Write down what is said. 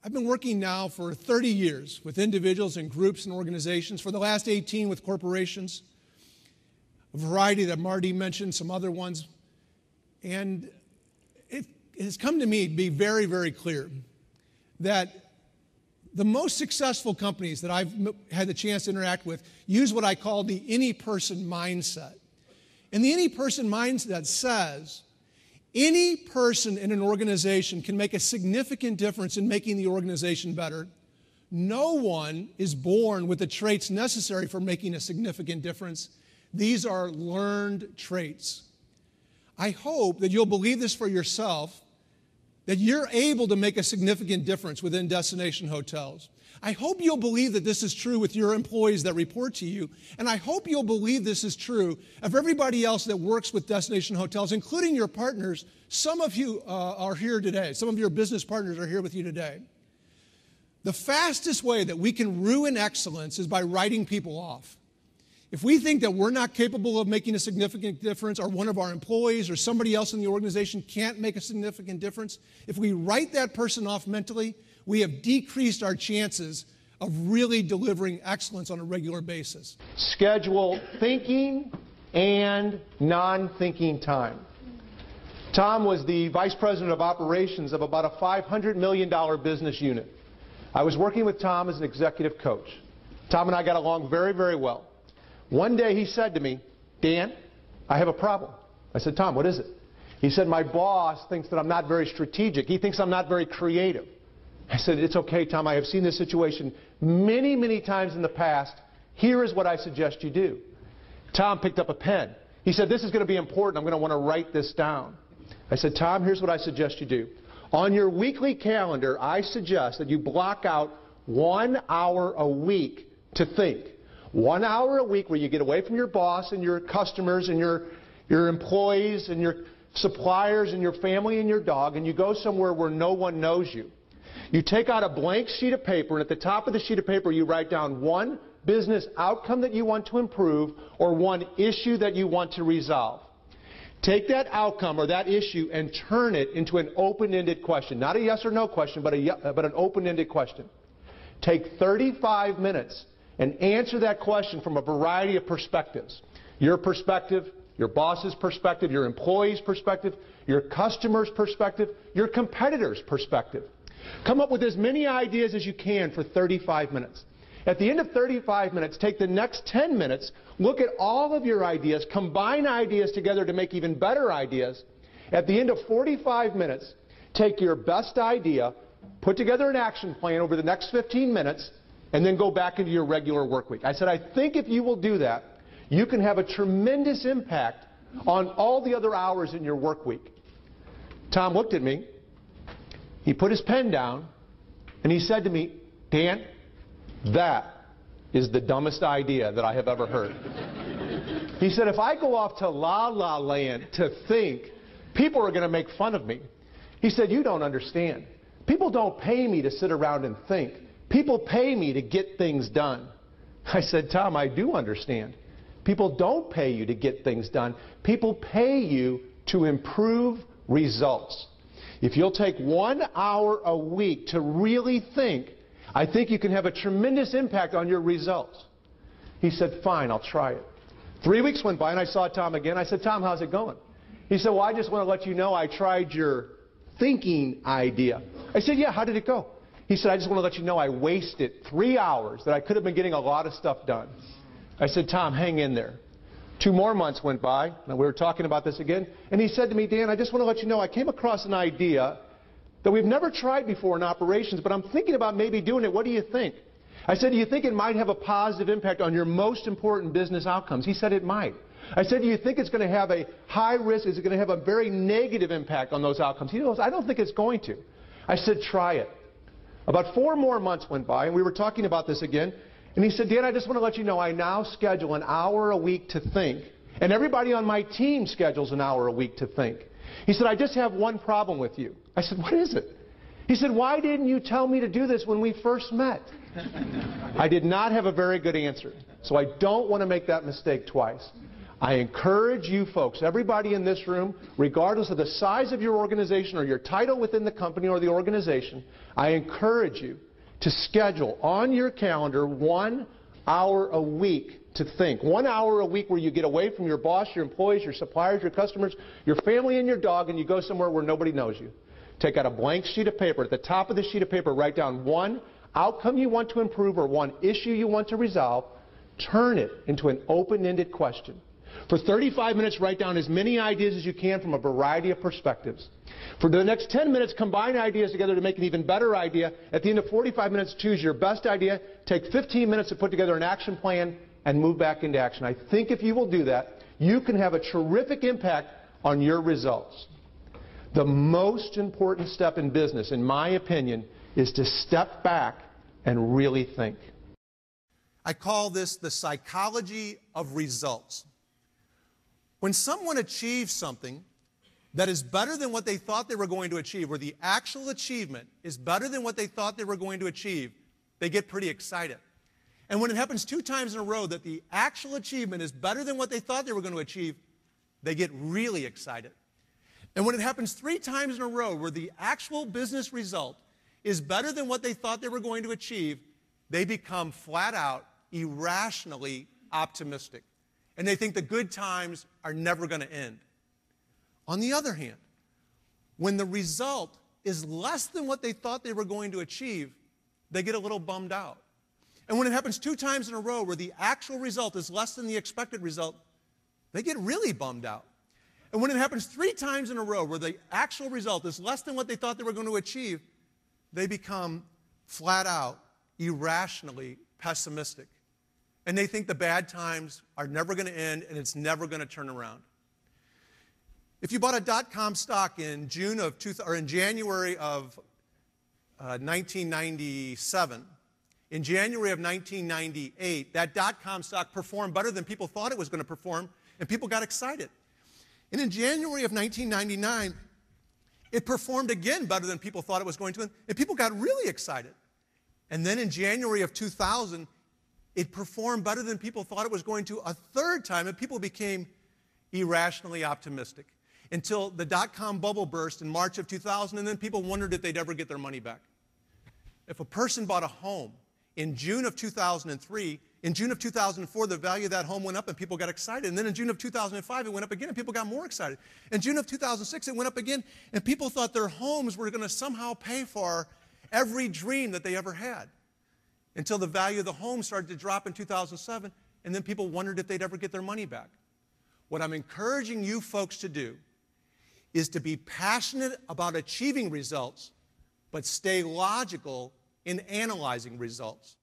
I've been working now for 30 years with individuals and groups and organizations, for the last 18 with corporations, a variety that Marty mentioned, some other ones. And it has come to me to be very, very clear that the most successful companies that I've had the chance to interact with use what I call the any-person mindset. And the any-person mindset says any person in an organization can make a significant difference in making the organization better. No one is born with the traits necessary for making a significant difference. These are learned traits. I hope that you'll believe this for yourself, that you're able to make a significant difference within Destination Hotels. I hope you'll believe that this is true with your employees that report to you, and I hope you'll believe this is true of everybody else that works with Destination Hotels, including your partners. Some of you are here today. Some of your business partners are here with you today. The fastest way that we can ruin excellence is by writing people off. If we think that we're not capable of making a significant difference, or one of our employees or somebody else in the organization can't make a significant difference, if we write that person off mentally, we have decreased our chances of really delivering excellence on a regular basis. Schedule thinking and non-thinking time. Tom was the vice president of operations of about a $500 million business unit. I was working with Tom as an executive coach. Tom and I got along very, very well. One day he said to me, "Dan, I have a problem." I said, "Tom, what is it?" He said, "My boss thinks that I'm not very strategic. He thinks I'm not very creative." I said, "It's okay, Tom. I have seen this situation many, many times in the past. Here is what I suggest you do." Tom picked up a pen. He said, "This is going to be important. I'm going to want to write this down." I said, "Tom, here's what I suggest you do. On your weekly calendar, I suggest that you block out 1 hour a week to think. 1 hour a week where you get away from your boss and your customers and your employees and your suppliers and your family and your dog, and you go somewhere where no one knows you. You take out a blank sheet of paper, and at the top of the sheet of paper you write down one business outcome that you want to improve or one issue that you want to resolve. Take that outcome or that issue and turn it into an open-ended question. Not a yes or no question, but an open-ended question. Take 35 minutes and answer that question from a variety of perspectives. Your perspective, your boss's perspective, your employee's perspective, your customer's perspective, your competitor's perspective. Come up with as many ideas as you can for 35 minutes. At the end of 35 minutes, take the next 10 minutes, look at all of your ideas, combine ideas together to make even better ideas. At the end of 45 minutes, take your best idea, put together an action plan over the next 15 minutes, and then go back into your regular work week. I said, I think if you will do that, you can have a tremendous impact on all the other hours in your work week. Tom looked at me. He put his pen down, and he said to me, "Dan, that is the dumbest idea that I have ever heard." He said, "If I go off to La La Land to think, people are going to make fun of me." He said, "You don't understand. People don't pay me to sit around and think. People pay me to get things done." I said, "Tom, I do understand. People don't pay you to get things done. People pay you to improve results. If you'll take 1 hour a week to really think, I think you can have a tremendous impact on your results." He said, "Fine, I'll try it." 3 weeks went by and I saw Tom again. I said, "Tom, how's it going?" He said, "Well, I just want to let you know I tried your thinking idea." I said, "Yeah, how did it go?" He said, "I just want to let you know I wasted 3 hours that I could have been getting a lot of stuff done." I said, "Tom, hang in there." 2 more months went by, and we were talking about this again, and he said to me, "Dan, I just want to let you know I came across an idea that we've never tried before in operations, but I'm thinking about maybe doing it. What do you think?" I said, "Do you think it might have a positive impact on your most important business outcomes?" He said, "It might." I said, "Do you think it's going to have a high risk? Is it going to have a very negative impact on those outcomes?" He goes, "I don't think it's going to." I said, "Try it." About 4 more months went by, and we were talking about this again. And he said, "Dan, I just want to let you know I now schedule 1 hour a week to think, and everybody on my team schedules 1 hour a week to think." He said, "I just have one problem with you." I said, "What is it?" He said, "Why didn't you tell me to do this when we first met?" I did not have a very good answer, so I don't want to make that mistake twice. I encourage you folks, everybody in this room, regardless of the size of your organization or your title within the company or the organization, I encourage you to schedule on your calendar 1 hour a week to think. 1 hour a week where you get away from your boss, your employees, your suppliers, your customers, your family and your dog, and you go somewhere where nobody knows you. Take out a blank sheet of paper. At the top of the sheet of paper, write down one outcome you want to improve or one issue you want to resolve. Turn it into an open-ended question. For 35 minutes, write down as many ideas as you can from a variety of perspectives. For the next 10 minutes, combine ideas together to make an even better idea. At the end of 45 minutes, choose your best idea. Take 15 minutes to put together an action plan and move back into action. I think if you will do that, you can have a terrific impact on your results. The most important step in business, in my opinion, is to step back and really think. I call this the psychology of results. When someone achieves something that is better than what they thought they were going to achieve, or the actual achievement is better than what they thought they were going to achieve, they get pretty excited. And when it happens 2 times in a row that the actual achievement is better than what they thought they were going to achieve, they get really excited. And when it happens 3 times in a row where the actual business result is better than what they thought they were going to achieve, they become flat out, irrationally optimistic. And they think the good times are never going to end. On the other hand, when the result is less than what they thought they were going to achieve, they get a little bummed out. And when it happens 2 times in a row where the actual result is less than the expected result, they get really bummed out. And when it happens 3 times in a row where the actual result is less than what they thought they were going to achieve, they become flat out, irrationally pessimistic. And they think the bad times are never going to end and it's never going to turn around. If you bought a .com stock in January of 1997, in January of 1998, that .com stock performed better than people thought it was going to perform, and people got excited. And in January of 1999, it performed again better than people thought it was going to, and people got really excited. And then in January of 2000, it performed better than people thought it was going to a 3rd time, and people became irrationally optimistic until the .com bubble burst in March of 2000, and then people wondered if they'd ever get their money back. If a person bought a home in June of 2003, in June of 2004, the value of that home went up and people got excited. And then in June of 2005, it went up again and people got more excited. In June of 2006, it went up again and people thought their homes were going to somehow pay for every dream that they ever had. Until the value of the home started to drop in 2007, and then people wondered if they'd ever get their money back. What I'm encouraging you folks to do is to be passionate about achieving results, but stay logical in analyzing results.